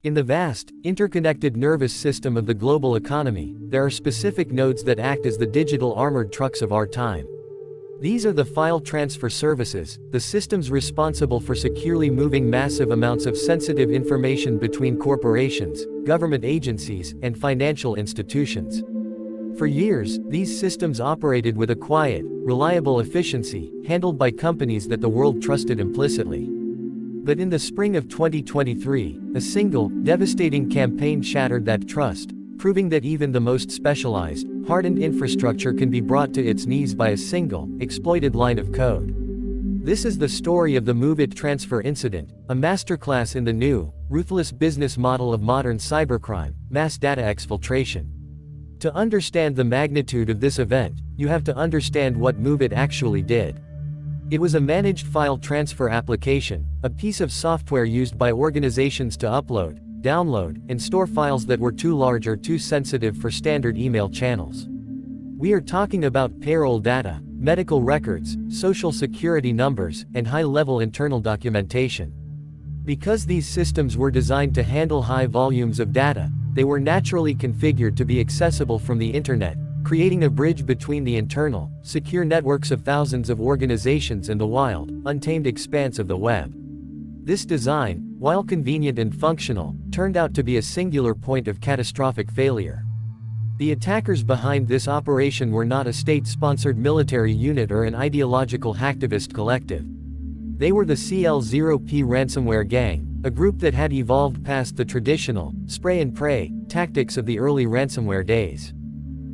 In the vast, interconnected nervous system of the global economy, there are specific nodes that act as the digital armored trucks of our time. These are the file transfer services, the systems responsible for securely moving massive amounts of sensitive information between corporations, government agencies, and financial institutions. For years, these systems operated with a quiet, reliable efficiency, handled by companies that the world trusted implicitly. But in the spring of 2023, a single, devastating campaign shattered that trust, proving that even the most specialized, hardened infrastructure can be brought to its knees by a single, exploited line of code. This is the story of the MOVEit Transfer incident, a masterclass in the new, ruthless business model of modern cybercrime, mass data exfiltration. To understand the magnitude of this event, you have to understand what MOVEit actually did. It was a managed file transfer application, a piece of software used by organizations to upload, download, and store files that were too large or too sensitive for standard email channels. We are talking about payroll data, medical records, social security numbers, and high-level internal documentation. Because these systems were designed to handle high volumes of data, they were naturally configured to be accessible from the internet, creating a bridge between the internal, secure networks of thousands of organizations and the wild, untamed expanse of the web. This design, while convenient and functional, turned out to be a singular point of catastrophic failure. The attackers behind this operation were not a state-sponsored military unit or an ideological hacktivist collective. They were the Cl0p Ransomware gang, a group that had evolved past the traditional, spray-and-pray, tactics of the early ransomware days.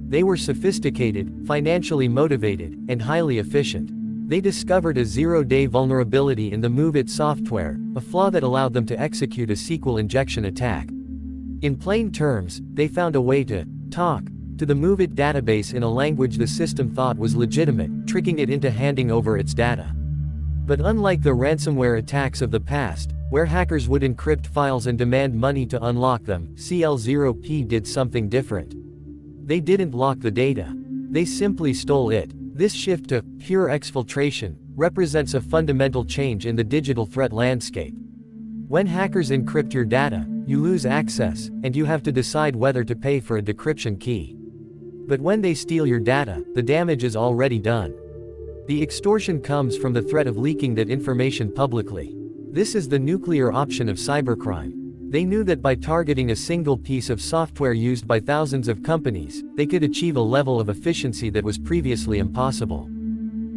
They were sophisticated, financially motivated, and highly efficient. They discovered a zero-day vulnerability in the MOVEit software, a flaw that allowed them to execute a SQL injection attack. In plain terms, they found a way to talk to the MOVEit database in a language the system thought was legitimate, tricking it into handing over its data. But unlike the ransomware attacks of the past, where hackers would encrypt files and demand money to unlock them, Cl0p did something different. They didn't lock the data. They simply stole it. This shift to pure exfiltration represents a fundamental change in the digital threat landscape. When hackers encrypt your data, you lose access, and you have to decide whether to pay for a decryption key. But when they steal your data, the damage is already done. The extortion comes from the threat of leaking that information publicly. This is the nuclear option of cybercrime. They knew that by targeting a single piece of software used by thousands of companies, they could achieve a level of efficiency that was previously impossible.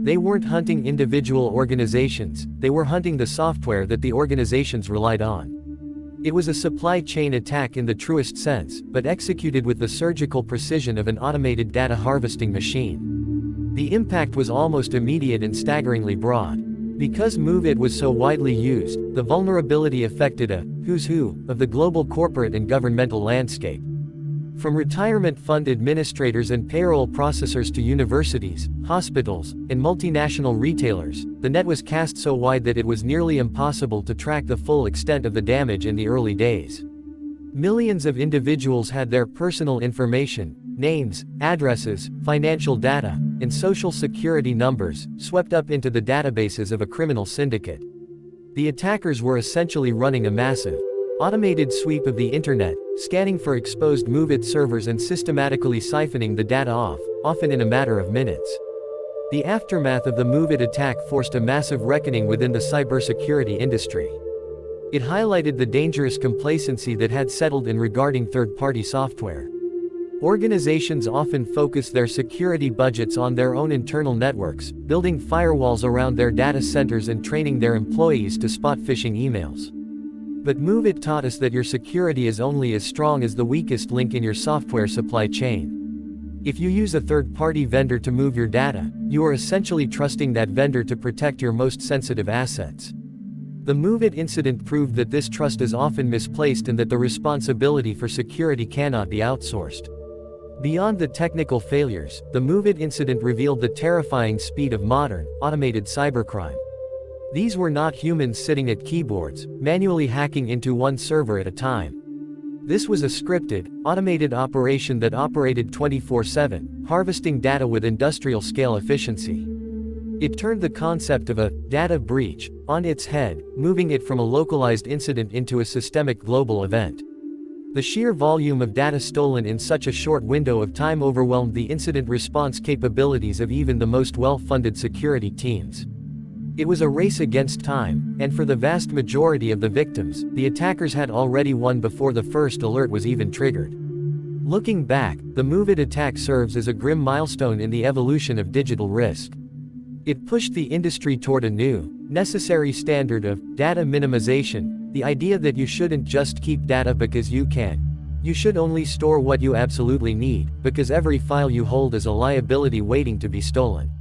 They weren't hunting individual organizations, they were hunting the software that the organizations relied on. It was a supply chain attack in the truest sense, but executed with the surgical precision of an automated data harvesting machine. The impact was almost immediate and staggeringly broad. Because MOVEit was so widely used, the vulnerability affected a who's who of the global corporate and governmental landscape. From retirement fund administrators and payroll processors to universities, hospitals, and multinational retailers, the net was cast so wide that it was nearly impossible to track the full extent of the damage in the early days. Millions of individuals had their personal information, names, addresses, financial data, and social security numbers, swept up into the databases of a criminal syndicate. The attackers were essentially running a massive, automated sweep of the internet, scanning for exposed MOVEit servers and systematically siphoning the data off, often in a matter of minutes. The aftermath of the MOVEit attack forced a massive reckoning within the cybersecurity industry. It highlighted the dangerous complacency that had settled in regarding third-party software. Organizations often focus their security budgets on their own internal networks, building firewalls around their data centers and training their employees to spot phishing emails. But MOVEit taught us that your security is only as strong as the weakest link in your software supply chain. If you use a third-party vendor to move your data, you are essentially trusting that vendor to protect your most sensitive assets. The MOVEit incident proved that this trust is often misplaced and that the responsibility for security cannot be outsourced. Beyond the technical failures, the MOVEit incident revealed the terrifying speed of modern, automated cybercrime. These were not humans sitting at keyboards, manually hacking into one server at a time. This was a scripted, automated operation that operated 24/7, harvesting data with industrial-scale efficiency. It turned the concept of a data breach on its head, moving it from a localized incident into a systemic global event. The sheer volume of data stolen in such a short window of time overwhelmed the incident response capabilities of even the most well-funded security teams. It was a race against time, and for the vast majority of the victims, the attackers had already won before the first alert was even triggered. Looking back, the MOVEit attack serves as a grim milestone in the evolution of digital risk. It pushed the industry toward a new, necessary standard of data minimization, the idea that you shouldn't just keep data because you can. You should only store what you absolutely need, because every file you hold is a liability waiting to be stolen.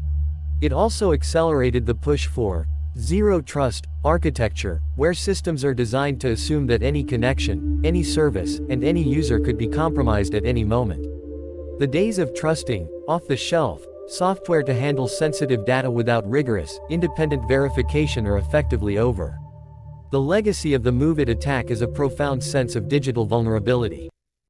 It also accelerated the push for zero trust architecture, where systems are designed to assume that any connection, any service, and any user could be compromised at any moment. The days of trusting off-the-shelf software to handle sensitive data without rigorous, independent verification are effectively over. The legacy of the MOVEit attack is a profound sense of digital vulnerability.